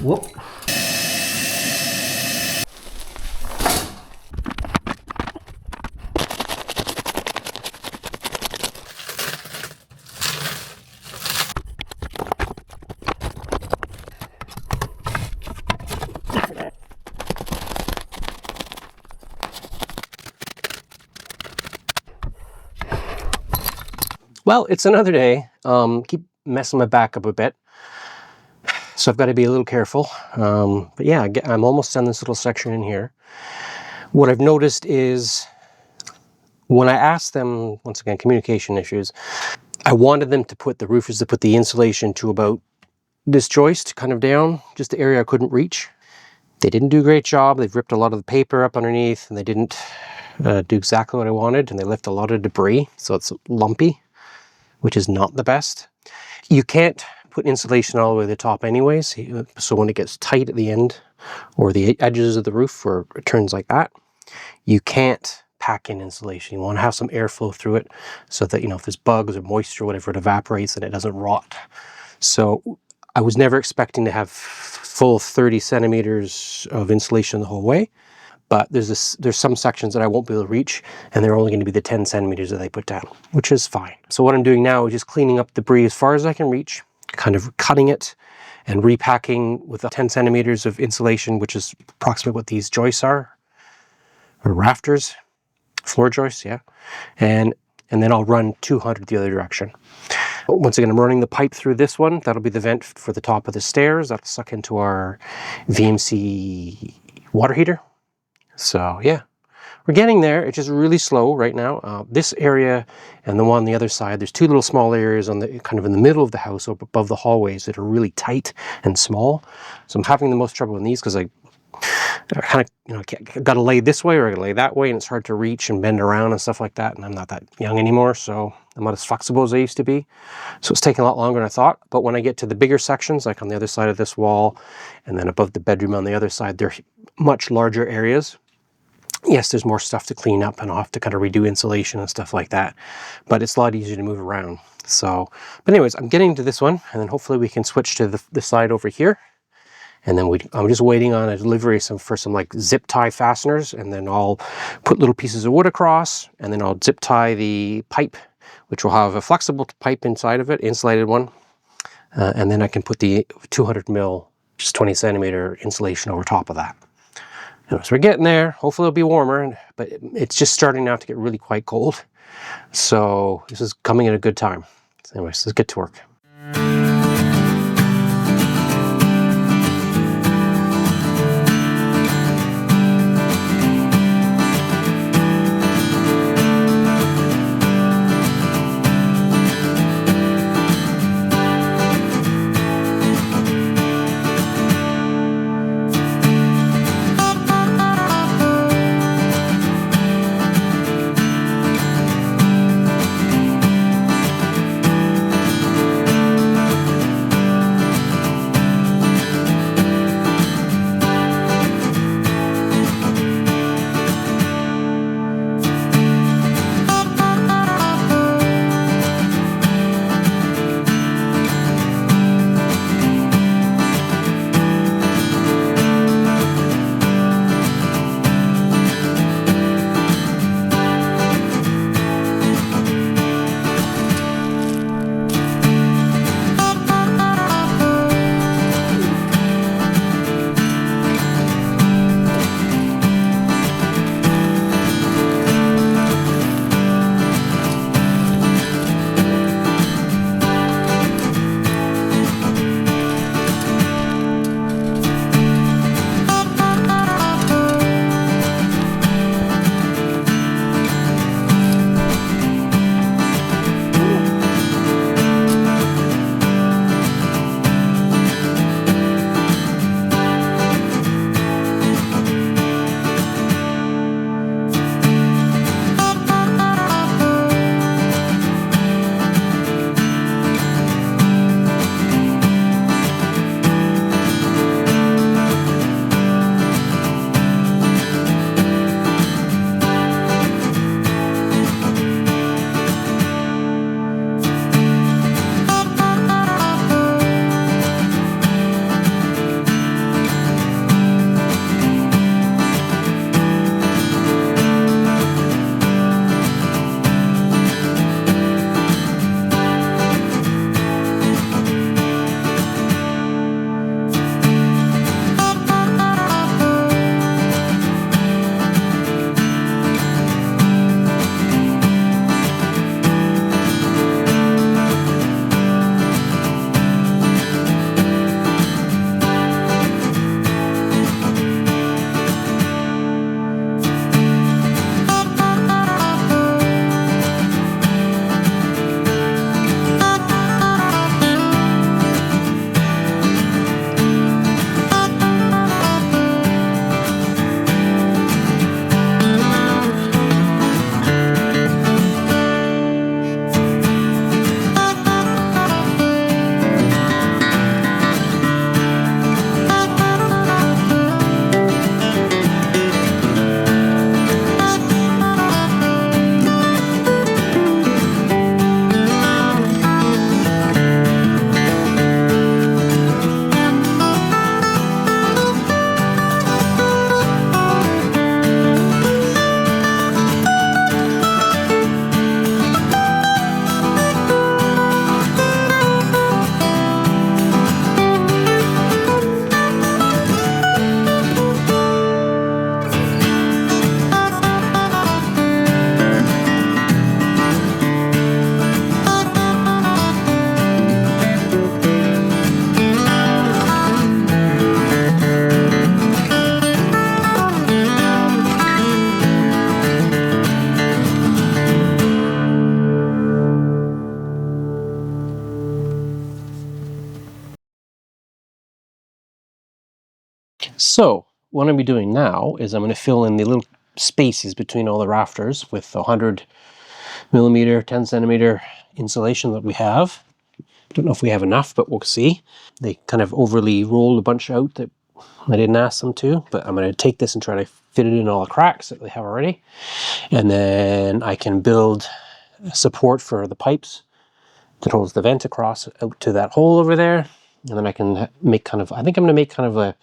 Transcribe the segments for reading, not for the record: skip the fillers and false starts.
Whoop. Well, it's another day. Keep messing my back up a bit, so I've got to be a little careful. But yeah, I'm almost done this little section in here. What I've noticed is when I asked them, once again, communication issues, I wanted them to put, the roofers to put the insulation to about this joist kind of down, just the area I couldn't reach. They didn't do a great job. They've ripped a lot of the paper up underneath, and they didn't do exactly what I wanted, and they left a lot of debris, so it's lumpy, which is not the best. You can't put insulation all the way to the top anyways, so when it gets tight at the end or the edges of the roof where it turns like that, you can't pack in insulation. You want to have some airflow through it so that, you know, if there's bugs or moisture or whatever, it evaporates and it doesn't rot. So I was never expecting to have full 30 centimeters of insulation the whole way, but there's some sections that I won't be able to reach, and they're only going to be the 10 centimeters that they put down, which is fine. So what I'm doing now is just cleaning up debris as far as I can reach, kind of cutting it and repacking with 10 centimeters of insulation, which is approximately what these joists are, or rafters, floor joists, yeah. And then I'll run 200 the other direction. Once again, I'm running the pipe through this one. That'll be the vent for the top of the stairs. That'll suck into our VMC water heater. So yeah, we're getting there. It's just really slow right now. This area and the one on the other side, there's two little small areas on the kind of in the middle of the house above the hallways that are really tight and small. So I'm having the most trouble in these because I kind of, you know, got to lay this way or I got to lay that way, and it's hard to reach and bend around and stuff like that. And I'm not that young anymore, so I'm not as flexible as I used to be. So it's taking a lot longer than I thought. But when I get to the bigger sections, like on the other side of this wall, and then above the bedroom on the other side, they're much larger areas. Yes, there's more stuff to clean up, and I'll have to kind of redo insulation and stuff like that. But it's a lot easier to move around. So, but anyways, I'm getting to this one, and then hopefully we can switch to the side over here. And then I'm just waiting on a delivery for some like zip tie fasteners, and then I'll put little pieces of wood across, and then I'll zip tie the pipe, which will have a flexible pipe inside of it, insulated one. And then I can put the 200 mil, just 20 centimeter insulation over top of that. So we're getting there. Hopefully it'll be warmer, but it's just starting now to get really quite cold. So this is coming at a good time. So anyways, let's get to work. So what I'm going to be doing now is I'm going to fill in the little spaces between all the rafters with the 100mm, 10cm insulation that we have. Don't know if we have enough, but we'll see. They kind of overly rolled a bunch out that I didn't ask them to, but I'm going to take this and try to fit it in all the cracks that they have already. And then I can build support for the pipes that holds the vent across out to that hole over there. And then I can make kind of, I think I'm going to make kind of a,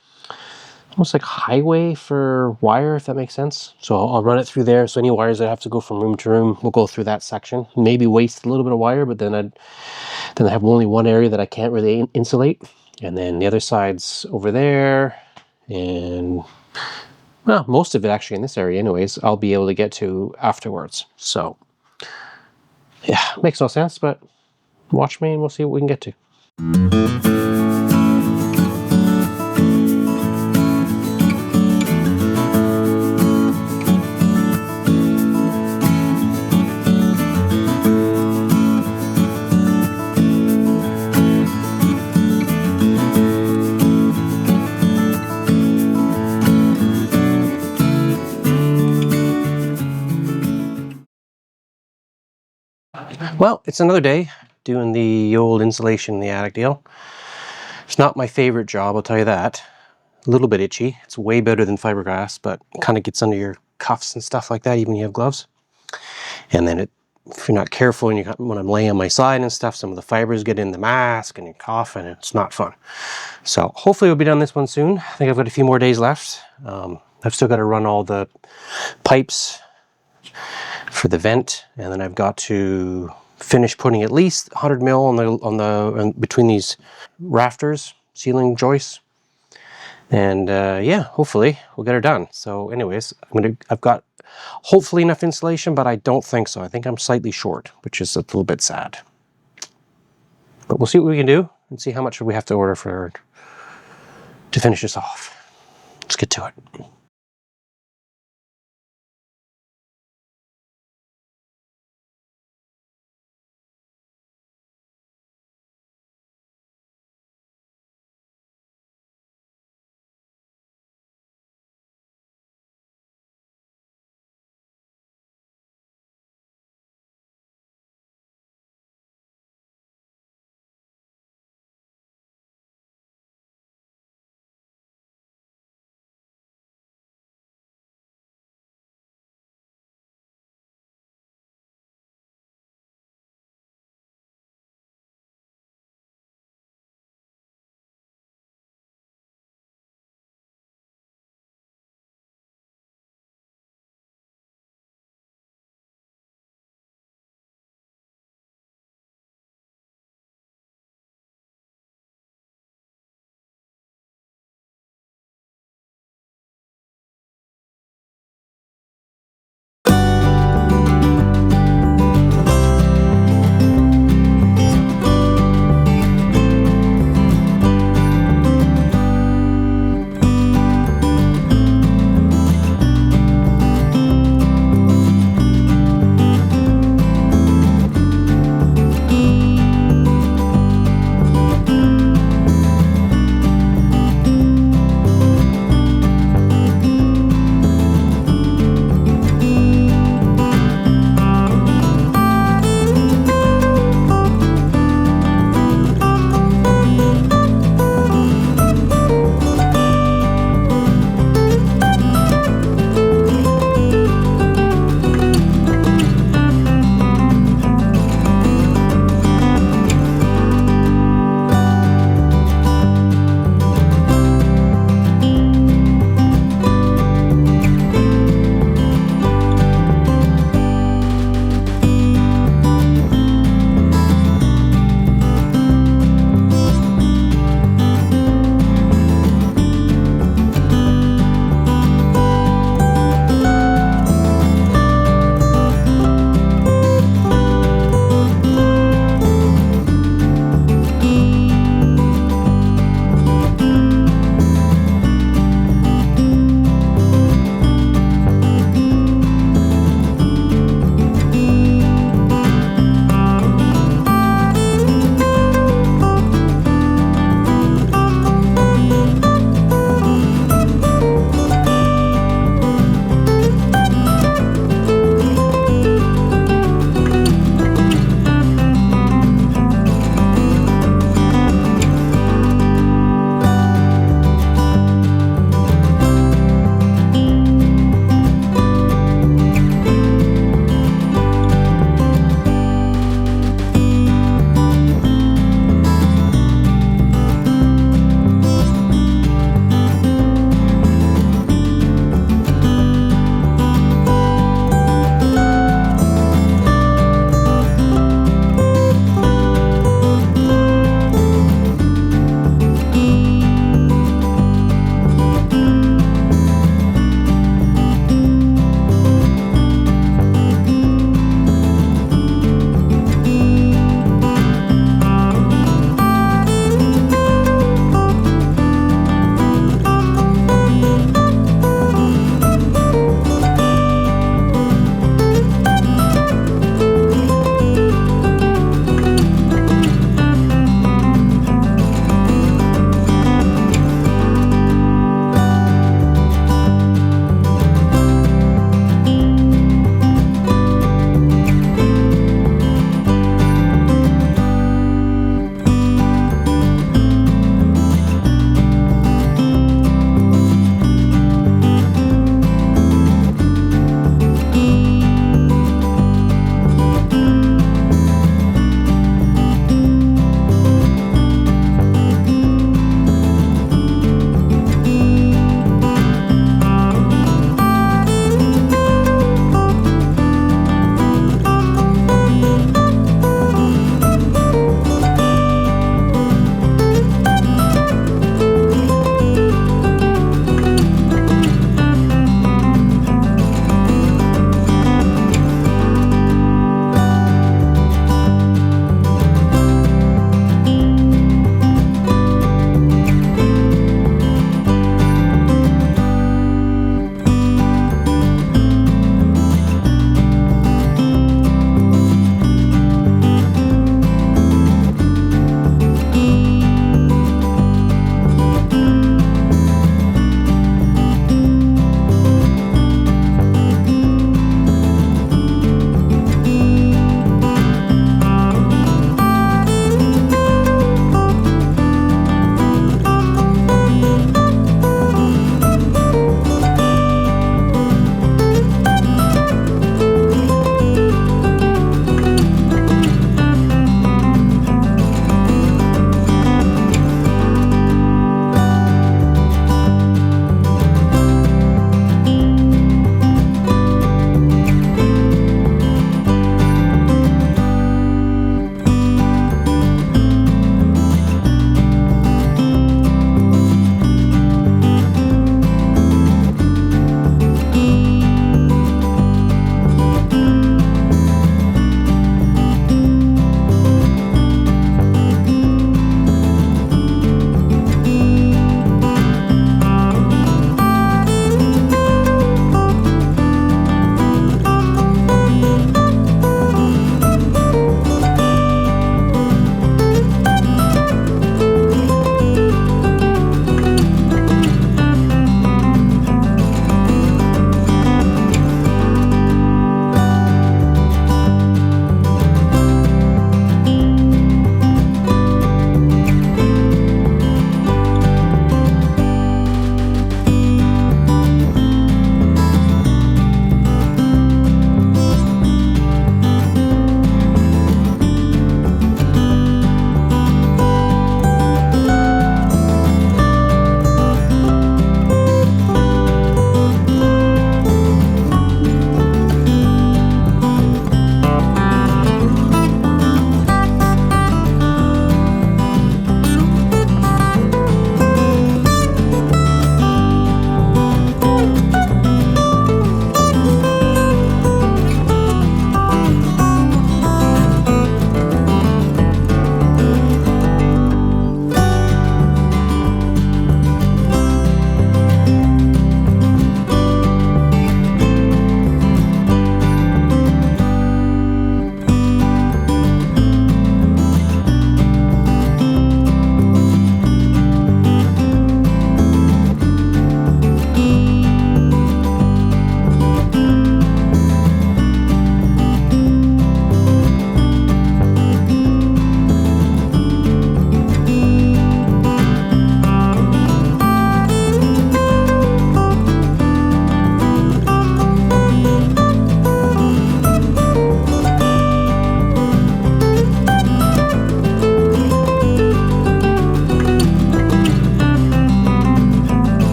almost like highway for wire, if that makes sense. So I'll run it through there. So any wires that have to go from room to room will go through that section. Maybe waste a little bit of wire, but then I have only one area that I can't really insulate. And then the other side's over there. And well, most of it actually in this area anyways, I'll be able to get to afterwards. So yeah, makes no sense, but watch me and we'll see what we can get to. Well, it's another day doing the old insulation in the attic deal. It's not my favorite job, I'll tell you that. A little bit itchy. It's way better than fiberglass, but it kind of gets under your cuffs and stuff like that, even when you have gloves. And then if you're not careful and when I'm laying on my side and stuff, some of the fibers get in the mask and you cough and it's not fun. So hopefully we'll be done this one soon. I think I've got a few more days left. I've still got to run all the pipes for the vent, and then I've got to finish putting at least 100mm on between these rafters, ceiling joists, and yeah, hopefully we'll get her done. So anyways, I've got hopefully enough insulation, but I don't think so. I think I'm slightly short, which is a little bit sad. But we'll see what we can do and see how much we have to order to finish this off. Let's get to it.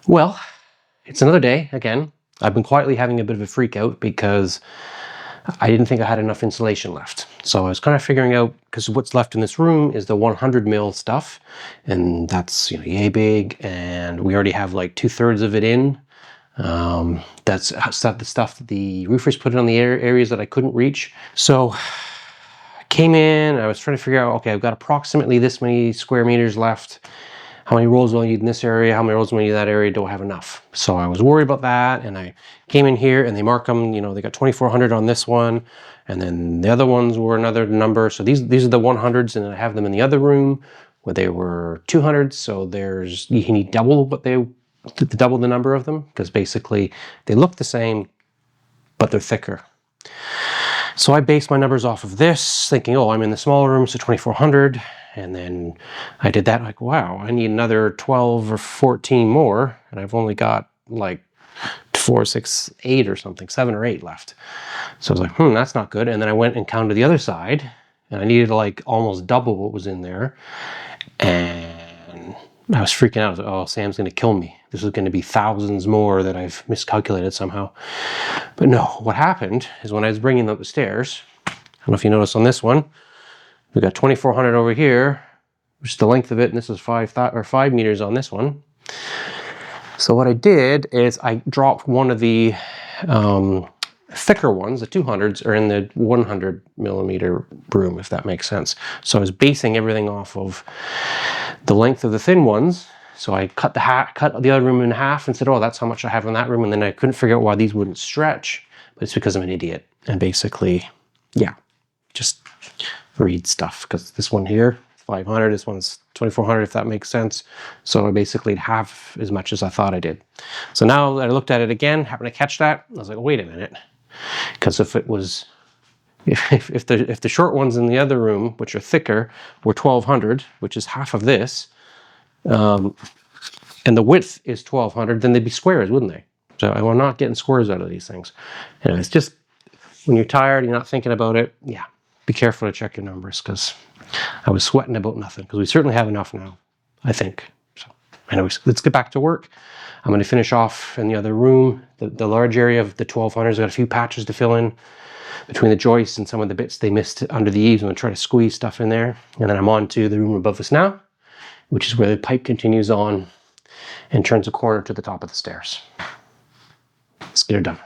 Well, it's another day again. I've been quietly having a bit of a freak out because I didn't think I had enough insulation left. So I was kind of figuring out, because what's left in this room is the 100 mil stuff, and that's, you know, yay big, and we already have like 2/3 of it in. That's the stuff that the roofers put in the areas that I couldn't reach. So I came in, I was trying to figure out, okay, I've got approximately this many square meters left. How many rolls will I need in this area? How many rolls will I need in that area? Do I have enough? So I was worried about that, and I came in here and they mark them, you know, they got 2,400 on this one, and then the other ones were another number. So these are the 100s, and I have them in the other room where they were 200s. So you can need double double the number of them, because basically they look the same, but they're thicker. So I based my numbers off of this, thinking, oh, I'm in the smaller room, so 2,400. And then I did that, like, wow, I need another 12 or 14 more. And I've only got like 4, 6, 8 or something, 7 or 8 left. So I was like, that's not good. And then I went and counted the other side, and I needed like almost double what was in there. And I was freaking out. I was like, oh, Sam's going to kill me. This is going to be thousands more that I've miscalculated somehow. But no, what happened is when I was bringing them up the stairs, I don't know if you noticed on this one, we got 2,400 over here, which is the length of it, and this is 5 meters on this one. So what I did is I dropped one of the thicker ones, the 200s, are in the 100 millimeter room, if that makes sense. So I was basing everything off of the length of the thin ones. So I cut the other room in half and said, oh, that's how much I have in that room. And then I couldn't figure out why these wouldn't stretch, but it's because I'm an idiot. And basically, yeah, just read stuff, because this one here, 500, this one's 2,400, if that makes sense. So I basically half as much as I thought I did. So now that I looked at it again, happened to catch that, I was like, wait a minute. Because if the short ones in the other room, which are thicker, were 1,200, which is half of this, and the width is 1,200, then they'd be squares, wouldn't they? So I'm not getting squares out of these things. And it's just, when you're tired, you're not thinking about it, yeah, be careful to check your numbers, because I was sweating about nothing, because we certainly have enough now, I think. So anyways, let's get back to work. I'm going to finish off in the other room, the large area of the 1,200s. I've got a few patches to fill in between the joists and some of the bits they missed under the eaves. I'm going to try to squeeze stuff in there. And then I'm on to the room above us now, which is where the pipe continues on and turns a corner to the top of the stairs. Let's get it done.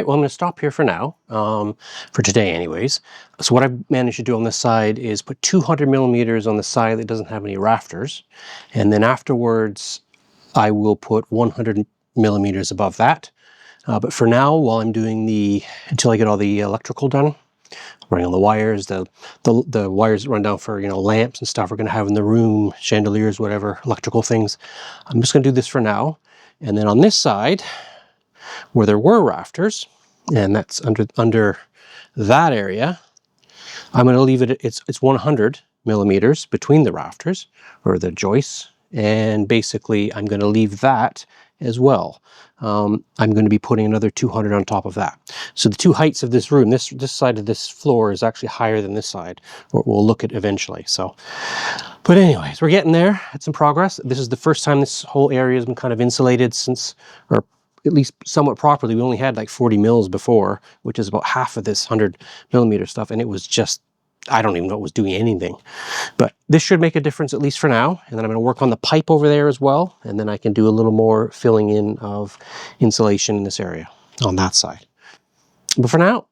right, well, I'm going to stop here for now, for today anyways. So what I've managed to do on this side is put 200 millimeters on the side that doesn't have any rafters. And then afterwards, I will put 100 millimeters above that. But for now, while I'm doing until I get all the electrical done, running on the wires, the wires that run down for, lamps and stuff we're going to have in the room, chandeliers, whatever, electrical things. I'm just going to do this for now. And then on this side, where there were rafters, and that's under that area, I'm going to leave it, it's 100 millimeters between the rafters, or the joists, and basically I'm going to leave that as well. I'm going to be putting another 200 on top of that. So the two heights of this room, this side of this floor is actually higher than this side, or we'll look at eventually. So, but anyways, we're getting there. It's in progress. This is the first time this whole area has been kind of insulated since, or at least somewhat properly. We only had like 40 mils before, which is about half of this 100 millimeter stuff, and it was just, I don't even know it was doing anything. But this should make a difference, at least for now. And then I'm going to work on the pipe over there as well, and then I can do a little more filling in of insulation in this area on that side. But for now,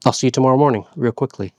I'll see you tomorrow morning real quickly.